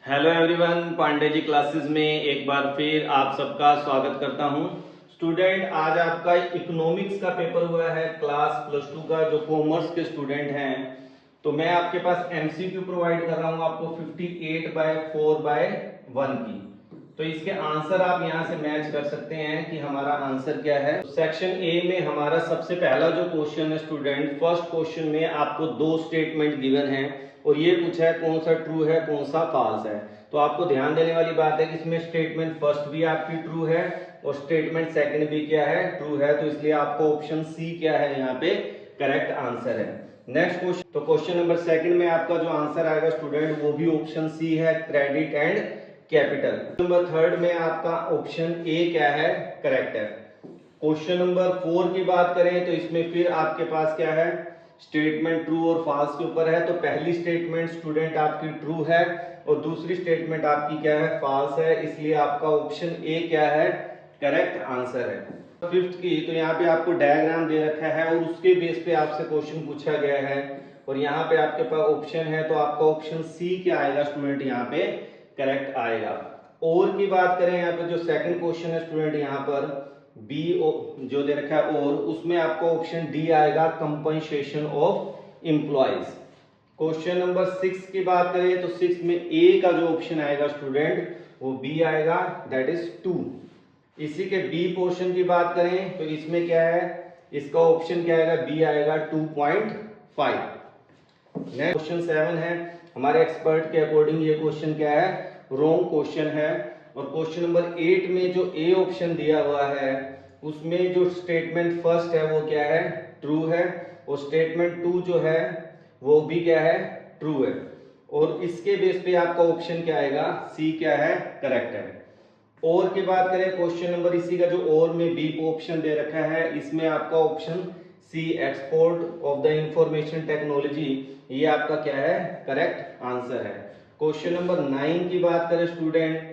Hello everyone, Pandey ji classes में एक बार फिर आप सबका स्वागत करता हूं। स्टूडेंट, आज आपका इकोनॉमिक्स का पेपर हुआ है क्लास प्लस टू का। जो कॉमर्स के स्टूडेंट हैं तो मैं आपके पास एमसीक्यू प्रोवाइड कर रहा हूं आपको 58/4/1 की। तो इसके आंसर आप यहां से मैच कर सकते हैं कि हमारा आंसर क्या है। सेक्शन ए में हमारा सबसे पहला जो क्वेश्चन है स्टूडेंट, फर्स्ट क्वेश्चन में आपको दो स्टेटमेंट गिवन है और ये पूछा है कौन सा ट्रू है कौन सा फॉल्स है। तो आपको ध्यान देने वाली बात है कि इसमें स्टेटमेंट फर्स्ट भी आपकी ट्रू है और स्टेटमेंट सेकंड भी क्या है, ट्रू है। तो इसलिए आपको ऑप्शन सी क्या है यहाँ पे करेक्ट आंसर है। नेक्स्ट क्वेश्चन, तो क्वेश्चन नंबर सेकंड में आपका जो आंसर आएगा स्टूडेंट वो भी ऑप्शन सी है, credit and capital. Number third में आपका ऑप्शन ए क्या है, करेक्ट है। क्वेश्चन नंबर 4 की बात करें तो इसमें फिर आपके पास क्या है, स्टेटमेंट ट्रू और फॉल्स के ऊपर है। तो पहली स्टेटमेंट स्टूडेंट आपकी ट्रू है और दूसरी स्टेटमेंट आपकी क्या है, फॉल्स है। इसलिए आपका ऑप्शन ए क्या है, करेक्ट आंसर है। फिफ्थ की, तो यहाँ पे आपको डायग्राम दे रखा है और उसके बेस पे आपसे क्वेश्चन पूछा गया है और यहाँ पे आपके पास ऑप्शन है। तो आपका ऑप्शन सी क्या आएगा स्टूडेंट, यहाँ पे करेक्ट आएगा। और की बात करें यहाँ पे जो सेकंड क्वेश्चन है स्टूडेंट, यहाँ पर बी जो दे रखा है और उसमें आपको ऑप्शन डी आएगा, compensation of employees. Question number 6 की बात करें तो 6 में ए का जो ऑप्शन आएगा स्टूडेंट वो बी आएगा, दैट इज 2। इसी के बी पोर्शन की बात करें तो इसमें क्या है, इसका ऑप्शन क्या आएगा, बी आएगा 2.5। नेक्स्ट क्वेश्चन 7 है, हमारे एक्सपर्ट के अकॉर्डिंग ये क्वेश्चन क्या है, रॉन्ग क्वेश्चन है। और क्वेश्चन नंबर 8 में जो ए ऑप्शन दिया हुआ है उसमें जो स्टेटमेंट फर्स्ट है वो क्या है, ट्रू है और स्टेटमेंट 2 जो है वो भी क्या है, ट्रू है। और इसके बेस पे आपका ऑप्शन क्या आएगा, सी क्या है, करेक्ट है। और की बात करें क्वेश्चन नंबर इसी का जो और में बी ऑप्शन दे रखा है, इसमें आपका option C, export of the information technology, ये आपका क्या है, करेक्ट आंसर है। क्वेश्चन नंबर 9 की बात करें स्टूडेंट,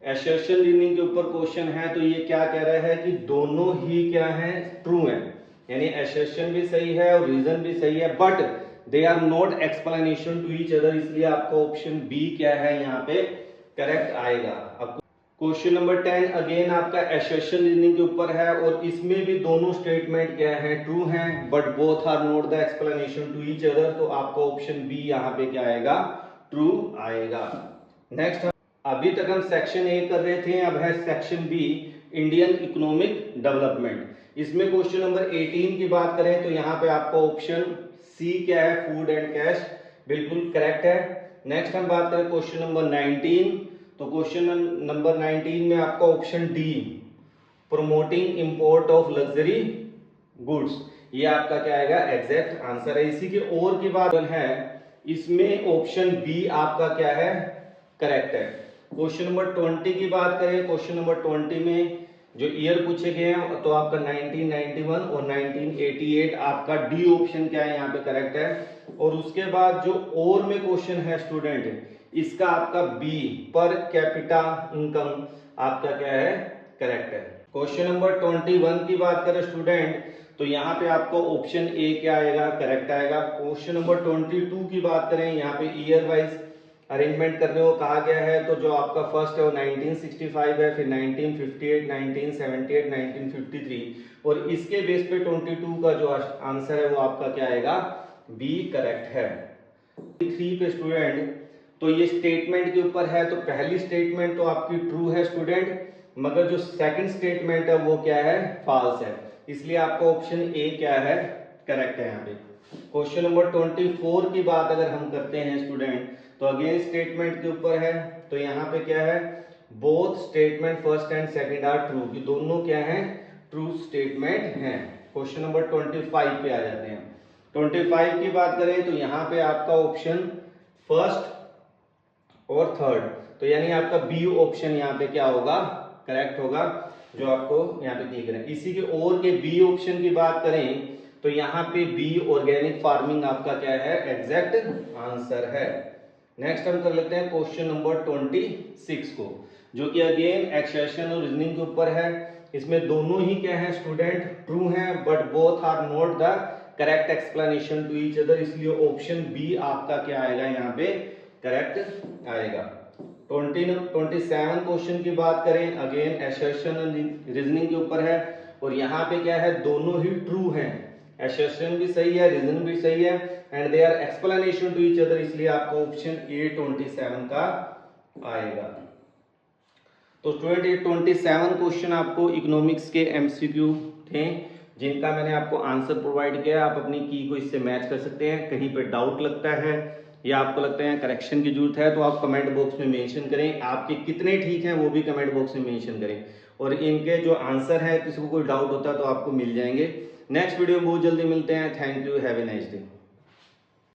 एसर्शन रीजनिंग के ऊपर क्वेश्चन है। तो ये क्या कह रहा है कि दोनों ही क्या है, ट्रू है, यानी एसर्शन भी सही है और रीजन भी सही है, but they are not explanation to each other. इसलिए आपका ऑप्शन बी क्या है, यहाँ पे करेक्ट आएगा। अब क्वेश्चन नंबर 10 अगेन आपका एसर्शन रीजनिंग के ऊपर है और इसमें भी दोनों स्टेटमेंट क्या है, ट्रू हैं, but both are not the explanation to each other. तो आपका ऑप्शन बी यहाँ पे क्या आएगा, ट्रू आएगा। नेक्स्ट, अभी तक हम सेक्शन ए कर रहे थे, अब है section B, Indian economic development. इसमें क्वेश्चन नंबर 18 की बात करें तो यहाँ पे आपका ऑप्शन सी क्या है, फूड एंड कैश, बिल्कुल करेक्ट है। नेक्स्ट हम बात करें क्वेश्चन नंबर 19, तो क्वेश्चन नंबर 19 में आपका option D, promoting import of luxury goods, ये आपका क्या आएगा, एग्जैक्ट आंसर है। इसी की और की बात है, इसमें ऑप्शन बी आपका क्या है, करेक्ट है। क्वेश्चन नंबर 20 की बात करें, क्वेश्चन नंबर 20 में जो ईयर पूछे गए हैं तो आपका 1991 और 1988, आपका डी ऑप्शन क्या है, यहाँ पे करेक्ट है। और उसके बाद जो और में क्वेश्चन है स्टूडेंट, इसका आपका बी, पर कैपिटा इनकम, आपका क्या है, करेक्ट है। क्वेश्चन नंबर 21 की बात करें स्टूडेंट तो यहाँ पे आपको ऑप्शन ए क्या आएगा, करेक्ट आएगा। क्वेश्चन नंबर 22 की बात करें, यहाँ पे ईयर वाइज अरेंजमेंट करने को कहा गया है। तो जो आपका फर्स्ट है वो 1965 है, फिर 1958, 1978, 1953 और इसके बेस पे 22 का जो आंसर है वो आपका क्या आएगा, बी करेक्ट है। 3 पे स्टूडेंट, तो ये स्टेटमेंट के ऊपर है। तो पहली स्टेटमेंट तो आपकी ट्रू है स्टूडेंट, मगर जो सेकंड स्टेटमेंट है वो क्या है, फॉल्स है। इसलिए आपका ऑप्शन ए क्या है, करेक्ट है यहाँ पे। क्वेश्चन नंबर 24 की बात अगर हम करते हैं स्टूडेंट, तो अगेन स्टेटमेंट के ऊपर है। तो यहाँ पे क्या है, both statement first and second are true, कि दोनों क्या है, ट्रू स्टेटमेंट हैं। क्वेश्चन नंबर 25 पे आ जाते हैं। 25 की बात करें तो यहाँ पे आपका ऑप्शन फर्स्ट और थर्ड, तो यानी आपका बी ऑप्शन यहाँ पे क्या होगा, करेक्ट होगा, जो आपको यहाँ पे दिख रहा है। इसी के और के बी ऑप्शन की बात करें तो यहाँ पे बी ऑर्गेनिक फार्मिंग आपका क्या है, एग्जैक्ट आंसर है। नेक्स्ट हम कर लेते हैं क्वेश्चन नंबर 26 को, जो कि अगेन एक्सेशन और रीजनिंग के ऊपर है। इसमें दोनों ही क्या है स्टूडेंट, ट्रू हैं, but both are not the correct explanation to each other. इसलिए ऑप्शन बी आपका क्या आएगा, यहाँ पे करेक्ट आएगा। 27 क्वेश्चन की बात करें, अगेन असर्शन रीजनिंग के ऊपर है और यहाँ पे क्या है, दोनों ही ट्रू हैं, असर्शन भी सही है, रीजन भी सही है and they are explanation to each other, इसलिए आपको ऑप्शन ए 27 का आएगा। तो 27 क्वेश्चन आपको इकोनॉमिक्स के एमसीक्यू थे जिनका मैंने आपको आंसर प्रोवाइड किया। आप अपनी की को इससे मैच कर सकते हैं। कहीं पे डाउट लगता है या आपको लगता है करेक्शन की जरूरत है तो आप कमेंट बॉक्स में मेंशन करें, आपके कितने ठीक हैं वो भी कमेंट बॉक्स में मेंशन करें और इनके जो आंसर है किसी को कोई डाउट होता है तो आपको मिल जाएंगे। नेक्स्ट वीडियो में बहुत जल्दी मिलते हैं। Thank you, have a nice day.